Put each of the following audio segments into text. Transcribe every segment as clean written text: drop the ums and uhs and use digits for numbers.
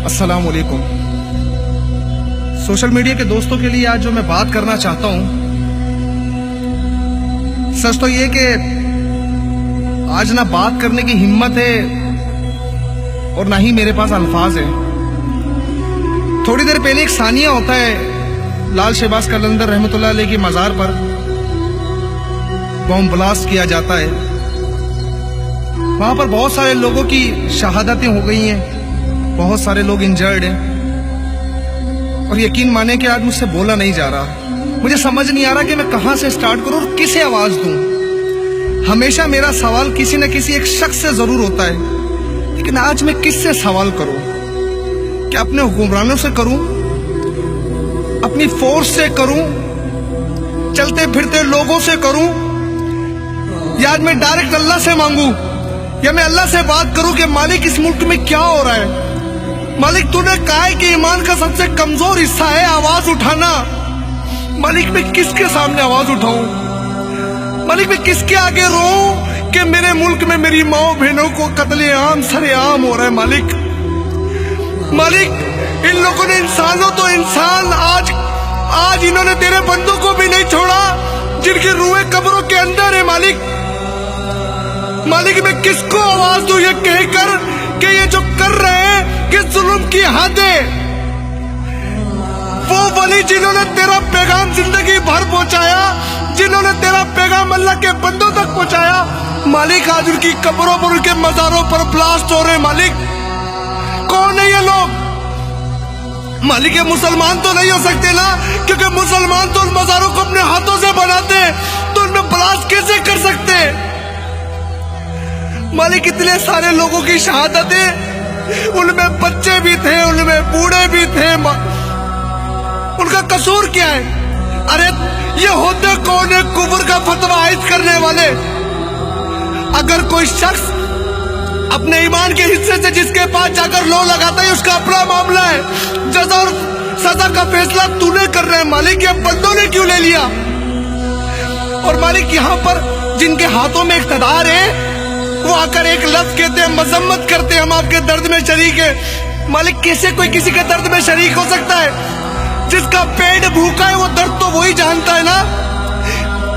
अस्सलाम वालेकुम। Social media के दोस्तों के लिए आज जो मैं बात करना चाहता हूं, सच तो ये कि आज ना बात करने की हिम्मत है और ना ही मेरे पास अल्फाज है। थोड़ी देर पहले एक सानिया होता है लाल शहबाज कलंदर रहमतुल्लाह अलैह की मज़ार पर बम ब्लास्ट किया जाता है। वहां पर बहुत सारे लोगों की शहादतें हो गई हैं, बहुत सारे लोग इंजर्ड हैं और यकीन माने कि आज मुझसे बोला नहीं जा रहा। मुझे समझ नहीं आ रहा कि मैं कहां से स्टार्ट करूं और किसे आवाज दूं। हमेशा मेरा सवाल किसी न किसी एक शख्स से जरूर होता है, लेकिन आज मैं किससे सवाल करूं? क्या अपने हुक्मरानों से करूं, अपनी फोर्स से करूं, चलते फिरते लोगों से करूं, या मैं डायरेक्ट अल्लाह से मांगू, या मैं अल्लाह से बात करूं कि मालिक इस मुल्क में क्या हो रहा है? मालिक तूने कहा है कि ईमान का सबसे कमजोर हिस्सा है आवाज उठाना। मालिक मैं किसके सामने आवाज उठाऊं? मालिक मैं किसके आगे रोऊं कि मेरे मुल्क में मेरी माओ बहनों को कत्लेआम सरेआम हो रहा है? मालिक इन लोगों ने इंसानों तो इंसान आज इन्होंने तेरे बंदों को भी नहीं छोड़ा जिनकी रूहें कब्रों के अंदर है। मालिक मैं किसको आवाज दूं ये कहकर कि ये जो कर रहे हैं कि जुल्म की हद है। वो वली जिन्होंने तेरा पैगाम जिंदगी भर पहुंचाया, जिन्होंने तेरा पैगाम अल्लाह के बंदों तक पहुंचाया, मालिक आज उनकी कब्रों पर, उनके मजारों पर ब्लास्ट हो रहे। मालिक कौन है ये लोग? मालिक ये मुसलमान तो नहीं हो सकते ना, क्योंकि मुसलमान तो उन मजारों को अपने हाथों से बनाते हैं, तो उनमें ब्लास्ट कैसे कर सकते? मालिक इतने सारे लोगों की शहादतें, उनमें बच्चे भी थे, उनमें बूढ़े भी थे, उनका कसूर क्या है? अरे ये होते कौन है कुफ्र का फतवा आयद करने वाले? अगर कोई शख्स अपने ईमान के हिस्से से जिसके पास जाकर लो लगाता है उसका अपना मामला है, जज़ा और सजा का फैसला तूने कर रहे हैं। मालिक ये बंदों ने क्यों ले लिया? और मालिक यहाँ पर जिनके हाथों में इख्तिदार है वो आकर एक लफ्ज कहते हैं, मजम्मत करते हैं, हम आपके दर्द में शरीक है। मालिक कैसे कोई किसी के दर्द में शरीक हो सकता है? जिसका पेट भूखा है वो दर्द तो वही जानता है ना,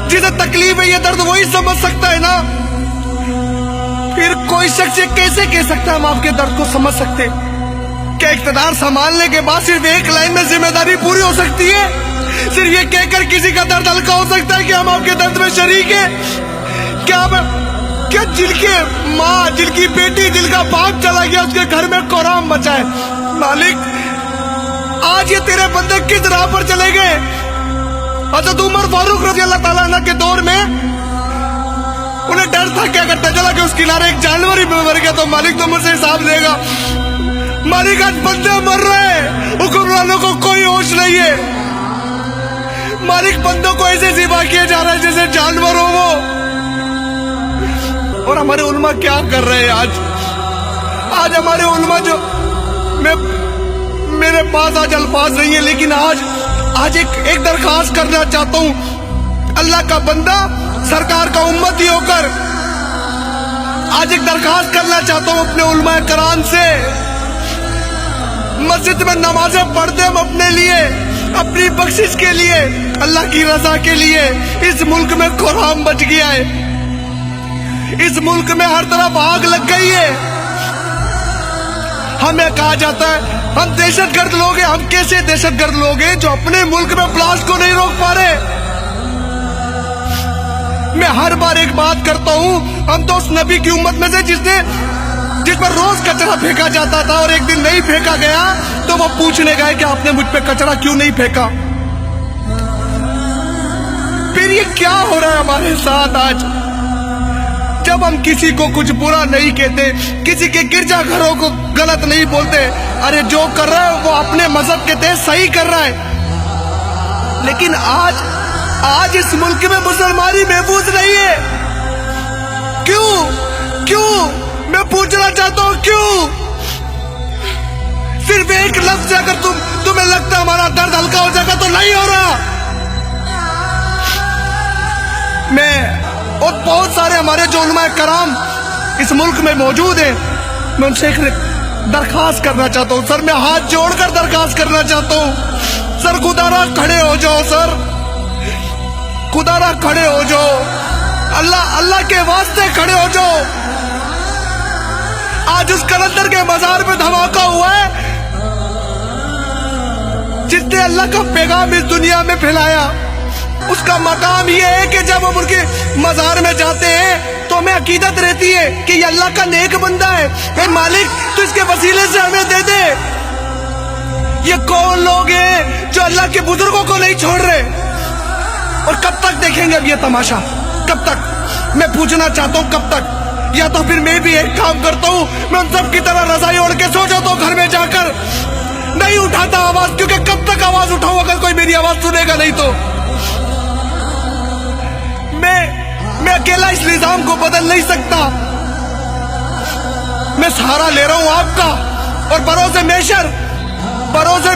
जिसे तकलीफ है ये दर्द वही समझ सकता है ना। फिर कोई शख्स ये कैसे कह सकता है हम आपके दर्द को समझ सकते? क्या इख्तिदार संभालने के बाद सिर्फ एक लाइन में जिम्मेदारी पूरी हो सकती है? सिर्फ ये कहकर किसी का दर्द हल्का हो सकता है कि हम आपके दर्द में शरीक है? क्या जिनके माँ, जिनकी बेटी, जिनका बाप चला गया उसके घर में कोहराम मचा है? मालिक आज ये तेरे बंदे किस राह पर चले गए? हज़रत उमर फारूक रज़ी अल्लाह ताला अन्हु के दौर में उन्हें डर था कि अगर तजला के उस किनारे एक जानवर ही मर गया तो मालिक तो मुझसे हिसाब लेगा। मालिक आज बंदे मर रहे हैं, हुक्मरानों को कोई होश नहीं है। मालिक बंदों को ऐसे ज़िबा किया जा रहा है जैसे जानवर हो वो। और हमारे उलमा क्या कर रहे हैं आज हमारे उलमा जो मेरे पास आज अल्फाज नहीं है, लेकिन आज एक दरखास्त करना चाहता हूं अल्लाह का बंदा, सरकार का उम्मती होकर आज एक दरखास्त करना चाहता हूं अपने उलमा कराम से। मस्जिद में नमाजें पढ़ते हम अपने लिए, अपनी बख्शिश के लिए, अल्लाह की रजा के लिए। इस मुल्क में कोहराम बच गया है, इस मुल्क में हर तरफ आग लग गई है। हमें कहा जाता है हम दहशतगर्द लोग हैं। हम कैसे दहशतगर्द लोग हैं जो अपने मुल्क में ब्लास्ट को नहीं रोक पा रहे? मैं हर बार एक बात करता हूं, हम तो उस नबी की उम्मत में से जिस पर रोज कचरा फेंका जाता था और एक दिन नहीं फेंका गया तो वो पूछने गए कि आपने मुझ पे कचरा क्यों नहीं फेंका? फिर ये क्या हो रहा है हमारे साथ आज? जब हम किसी को कुछ बुरा नहीं कहते, किसी के गिरजा घरों को गलत नहीं बोलते, अरे जो कर रहा है वो अपने मजहब के तहत सही कर रहा है। लेकिन आज इस मुल्क में मुसलमानी महफूज नहीं है। क्यों? मैं पूछना चाहता हूं क्यों? सिर्फ एक लफ्ज से अगर तुम्हें लगता हमारा दर्द हल्का हो जाएगा तो नहीं हो रहा। मैं और बहुत सारे हमारे जो उलमा कराम इस मुल्क में मौजूद हैं, मैं उनसे درخواست کرنا چاہتا ہوں سر, میں ہاتھ جوڑ کر درخواست کرنا چاہتا ہوں سر, خدا را کھڑے ہو جاؤ سر, خدا را کھڑے ہو جاؤ, اللہ کے واسطے کھڑے ہو جاؤ. آج اس کلندر کے مزار پہ دھماکہ ہوا ہے جس نے اللہ کا پیغام اس دنیا میں پھیلایا. اس کا مقام یہ ہے کہ جب ہم ان کے مزار میں جاتے ہیں تو ہمیں عقیدت رہتی ہے کہ یہ اللہ کا نیک بندہ ہے, اے مالک تو اس کے وسیلے سے ہمیں دے دے. یہ کون لوگ ہیں جو اللہ کے بزرگوں کو نہیں چھوڑ رہے؟ اور کب تک دیکھیں گے اب یہ تماشا؟ کب تک؟ میں پوچھنا چاہتا ہوں کب تک؟ یا تو پھر میں بھی ایک کام کرتا ہوں, میں ان سب کی طرح رضائی اوڑھ کے سو جاتا ہوں گھر میں جا کر, نہیں اٹھاتا آواز, کیونکہ کب تک آواز اٹھاؤں اگر کوئی میری آواز سنے گا نہیں تو. میں اکیلا اس نظام کو بدل نہیں سکتا. میں سہارا لے رہا ہوں آپ کا, اور بروز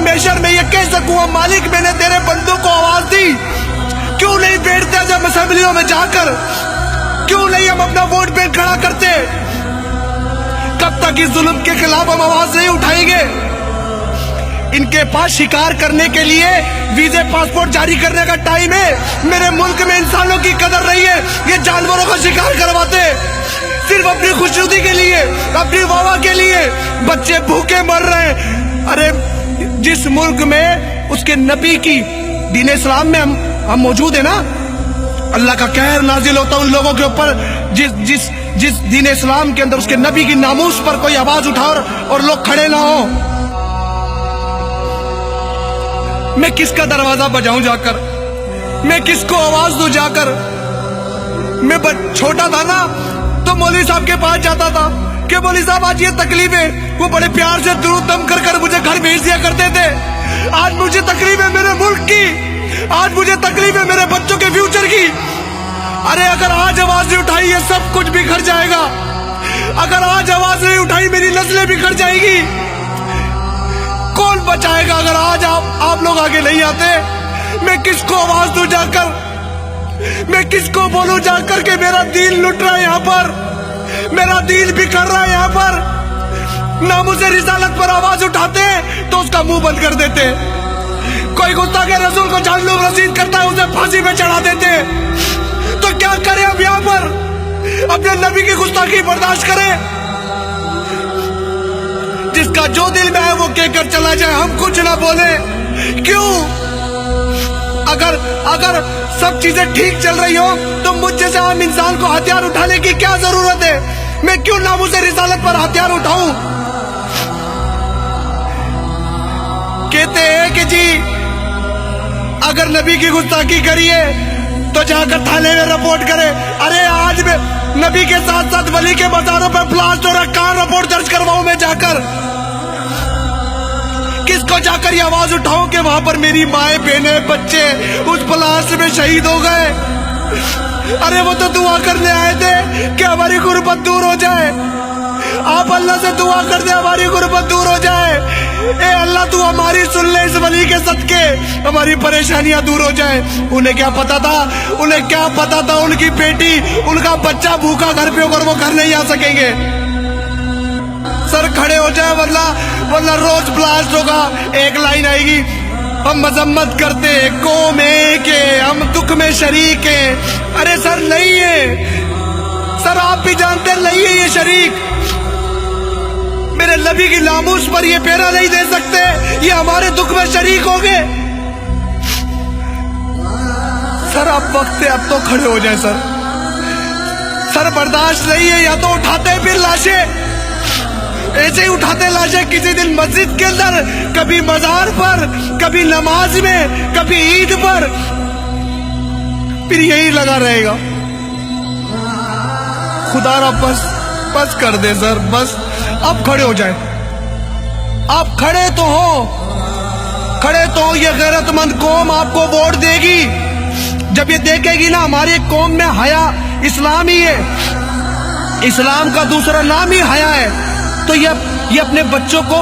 میشر میں یہ کہہ سکوں مالک میں نے تیرے بندوں کو آواز دی, کیوں نہیں بیٹھتے جب اسمبلیوں میں جا کر, کیوں نہیں ہم اپنا ووٹ بینک کھڑا کرتے؟ کب تک اس ظلم کے خلاف ہم آواز نہیں اٹھائیں گے؟ ان کے پاس شکار کرنے کے لیے ویزے پاسپورٹ جاری کرنے کا ٹائم ہے. میرے ملک میں انسانوں کی قدر نہیں ہے, یہ جانوروں کا شکار کرواتے صرف اپنی خوشنودی کے لیے, اپنی واہ کے لیے. بچے بھوکے مر رہے ہیں. ارے جس ملک میں اس کے نبی کی دین اسلام میں ہم موجود ہیں نا, اللہ کا قہر نازل ہوتا ان لوگوں کے اوپر جس دین اسلام کے اندر اس کے نبی کی ناموس پر کوئی آواز اٹھا اور لوگ کھڑے نہ ہو. میں کس کا دروازہ بجاؤں جا کر؟ میں کس کو آواز دوں جا کر؟ میں چھوٹا تھا نا تو مولوی صاحب کے پاس جاتا تھا کہ مولوی صاحب آج یہ تکلیف ہے, وہ بڑے پیار سے درود دم کر کر مجھے گھر بھیج دیا کرتے تھے. آج مجھے تکلیف ہے میرے ملک کی, آج مجھے تکلیف ہے میرے بچوں کے فیوچر کی. ارے اگر آج آواز نہیں اٹھائی یہ سب کچھ بکھر جائے گا. اگر آج آواز نہیں اٹھائی میری نسلیں بکھر جائے گی. کون بچائے گا اگر آج آپ لوگ آگے نہیں آتے؟ میں کس کو آواز دوں جا کر؟ میں کس کو بولوں جا کر کہ میرا دین لٹ رہا ہے یہاں پر, میرا دین بکھر رہا ہے یہاں پر؟ ناموس رسالت پر آواز اٹھاتے تو اس کا منہ بند کر دیتے. کوئی گستاخ رسول کو جہنم رسید کرتا ہے اسے پھانسی پہ چڑھا دیتے. تو کیا کریں اب یہاں پر؟ اپنے نبی کی گستاخی برداشت کریں؟ جس کا جو دل میں ہے وہ کہہ کر چلا جائے, ہم کچھ نہ بولیں. کیوں؟ اگر سب چیزیں ٹھیک چل رہی ہو تو مجھ جیسے عام انسان کو ہتھیار اٹھانے کی کیا ضرورت ہے؟ میں کیوں ناموس رسالت پر ہتھیار اٹھاؤں؟ کہتے ہیں کہ جی اگر نبی کی گستاخی کریے تو جا کر تھانے میں رپورٹ کرے. ارے آج میں نبی کے ساتھ ساتھ ولی کے مزاروں پر پلاسٹ ہو رہا, کہاں رپورٹ درج کرواؤں میں جا کر؟ کس کو جا کر یہ آواز اٹھاؤں کہ وہاں پر میری مائیں بہنیں بچے اس پلاسٹ میں شہید ہو گئے؟ ارے وہ تو دعا کرنے آئے تھے کہ ہماری غربت دور ہو جائے. آپ اللہ سے دعا کر دیں ہماری غربت دور ہو جائے. اے اللہ تو ہماری سن لے اس ولی کے صدقے, ہماری پریشانیاں دور ہو جائیں. انہیں کیا پتا تھا ان کی بیٹی ان کا بچہ بھوکا گھر پہ ہوگا, وہ گھر نہیں آ سکیں گے. سر کھڑے ہو جائے ورنہ روز بلاسٹ ہوگا. ایک لائن آئے گی, ہم مذمت کرتے قوم ایک ہے, ہم دکھ میں شریک ہیں. ارے سر نہیں ہے, سر آپ بھی جانتے نہیں ہے یہ شریک. میرے نبی کی ناموس پر یہ پہرا نہیں دے سکتے, یہ ہمارے دکھ میں شریک ہو گئے. سر اب وقت ہے, اب تو کھڑے ہو جائیں سر برداشت نہیں ہے. یا تو اٹھاتے پھر لاشیں, ایسے ہی اٹھاتے لاشیں کسی دن مسجد کے اندر, کبھی مزار پر, کبھی نماز میں, کبھی عید پر, پھر یہی لگا رہے گا. خدا را بس کر دے سر, بس اب کھڑے ہو جائیں. آپ کھڑے تو ہو. یہ غیرت مند قوم آپ کو ووٹ دے گی. جب یہ دیکھے گی نا ہماری قوم میں حیا اسلام ہی ہے, اسلام کا دوسرا نام ہی حیا ہے, تو یہ اپنے بچوں کو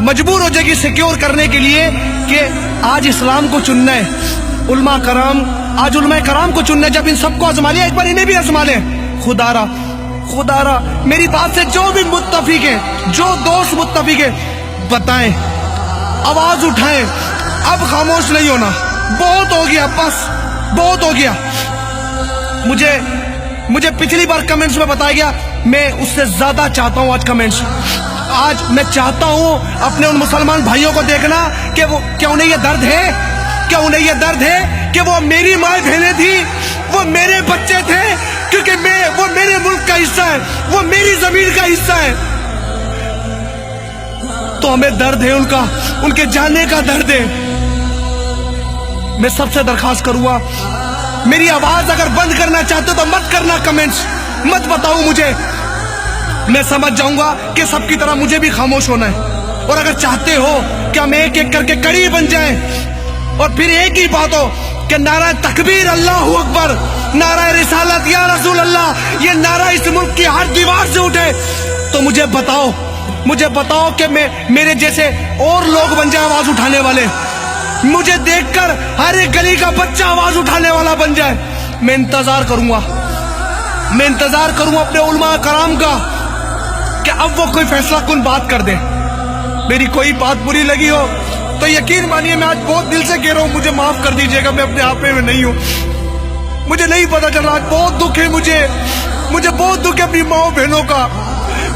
مجبور ہو جائے گی سیکیور کرنے کے لیے کہ آج اسلام کو چننا ہے. علماء کرام کو چننا ہے. جب ان سب کو آزما لیا, ایک بار انہیں بھی آزما لیں. خدا را खुदारा मेरी बात से जो भी मुत्तफिक है, जो दोस्त मुत्तफिक है, बताएं, आवाज उठाएं, अब खामोश नहीं होना। बहुत हो गया, बस बहुत हो गया। मुझे पिछली बार कमेंट्स में बताया गया, मैं उससे ज्यादा चाहता हूं आज कमेंट्स। आज मैं चाहता हूं अपने उन मुसलमान भाइयों को देखना कि वो क्या उन्हें ये दर्द है, क्या उन्हें ये दर्द है कि वो मेरी माँ बहनें थी, वो मेरे बच्चे थे, क्योंकि वो मेरे मुल्क का हिस्सा है, वो मेरी जमीन का हिस्सा है। तो हमें दर्द है उनका, उनके जाने का दर्द है। मैं सबसे दरखास्त करूंगा, मेरी आवाज अगर बंद करना चाहते हो तो मत करना कमेंट्स, मत बताओ मुझे। मैं समझ जाऊंगा कि सबकी तरह मुझे भी खामोश होना है। और अगर चाहते हो कि हम एक एक करके कड़ी बन जाएं और फिर एक ही बात हो कि नारा तकबीर अल्लाहू अकबर, नारा रिसालत या रसूल अल्लाह, ये नारा इस मुल्क की हर दीवार से उठे, तो मुझे बताओ कि मेरे जैसे और लोग बन जाए आवाज उठाने वाले। मुझे देखकर हर एक गली का बच्चा आवाज उठाने वाला बन जाए। मैं इंतजार करूंगा अपने उलमा कराम का कि अब वो कोई फैसला कुन बात कर दे। मेरी कोई बात बुरी लगी हो तो यकीन मानिए मैं आज बहुत दिल से कह रहा हूं, मुझे माफ कर दीजिएगा, मैं अपने आप में नहीं हूं, मुझे नहीं पता चल रहा। बहुत दुख है मुझे बहुत दुख है अपनी माओ बहनों का,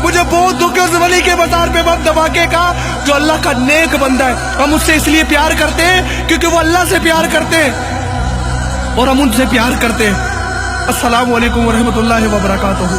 मुझे बहुत दुख है उस वली के बाजार पे बम धमाके का जो अल्लाह का नेक बंदा है। हम उससे इसलिए प्यार करते हैं क्योंकि वो अल्लाह से प्यार करते हैं और हम उनसे प्यार करते हैं। अस्सलामु अलैकुम व रहमतुल्लाहि व बरकातुहू।